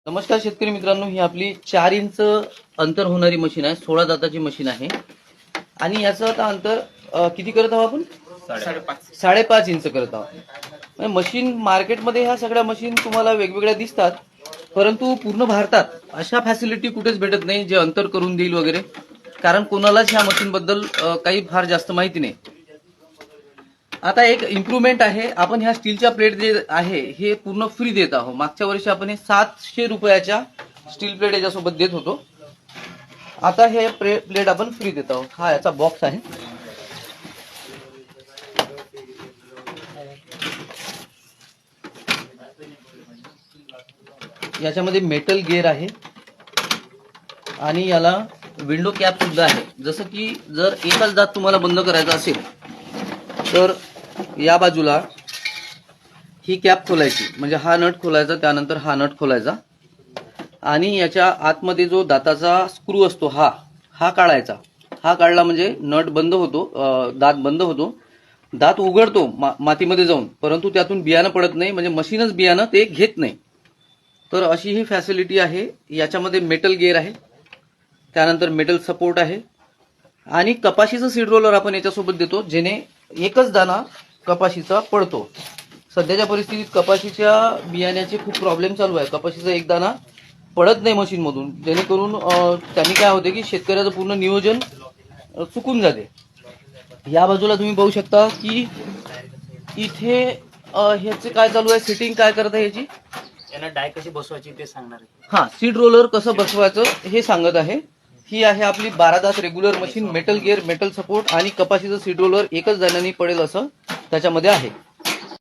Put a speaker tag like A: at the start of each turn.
A: नमस्कार शेतकरी मित्रांनो, ही आपली 4 इंच अंतर होणारी मशीन आहे. 16 दाताची मशीन आहे आणि याचं आता अंतर किती करत आहोत आपण? 5.5 इंच करत आहोत. मशीन मार्केटमध्ये ह्या सगळ्या मशीन तुम्हाला वेगवेगळ्या दिसतात, परंतु पूर्ण भारतात अशा फॅसिलिटी कुठेच भेटत नाही जे अंतर करून देईल वगैरे. कारण कोणालाच ह्या मशीन बद्दल काही फार जास्त माहिती नाही. आता एक इम्प्रूव्हमेंट आहे, आपण ह्या स्टीलच्या प्लेट जे आहे हे पूर्ण फ्री देत आहोत. मागच्या वर्षी आपण हे 700 रुपयाच्या स्टील प्लेट याच्यासोबत देत होतो. आता हे प्लेट आपण फ्री देत आहोत. हा याचा बॉक्स आहे. याच्यामध्ये मेटल गेअर आहे आणि याला विंडो कॅप सुद्धा आहे. जसं की जर एकच दात तुम्हाला बंद करायचा असेल तर या बाजूला ही कॅप खोलायची, म्हणजे हा नट खोलायचा, त्यानंतर हा नट खोलायचा आणि याच्या आतमध्ये जो दाताचा स्क्रू असतो हा काढायचा. हा काढला म्हणजे नट बंद होतो, दात बंद होतो, दात उघडतो मातीमध्ये जाऊन, परंतु त्यातून बियाणं पडत नाही, म्हणजे मशीनच बियाणं ते घेत नाही. तर अशी ही फॅसिलिटी आहे. याच्यामध्ये मेटल गेअर आहे, त्यानंतर मेटल सपोर्ट आहे आणि कपाशीचं सीड रोलर आपण याच्यासोबत देतो, जेणे एकच दाना कपाशीचा पडतो. सध्याच्या परिस्थितीत कपाशीच्या बियाण्याचे खूप प्रॉब्लेम चालू आहे. कपाशीचा एक दाना पडत नाही मशीनमधून, जेणेकरून त्यांनी काय होते की शेतकऱ्याचं पूर्ण नियोजन चुकून जाते. या बाजूला तुम्ही बघू शकता की इथे ह्याचे काय चालू आहे, सेटिंग काय करत आहे याची,
B: यांना डाय कशी बसवायची ते सांगणार आहे.
A: हा सीड रोलर कसं बसवायचं हे सांगत आहे. ही आहे आपली 12 दात regular machine, metal gear, metal support आणि कपाशीचं सीड रोलर एकच दाण्याने पडेल असं त्याच्यामध्ये आहे.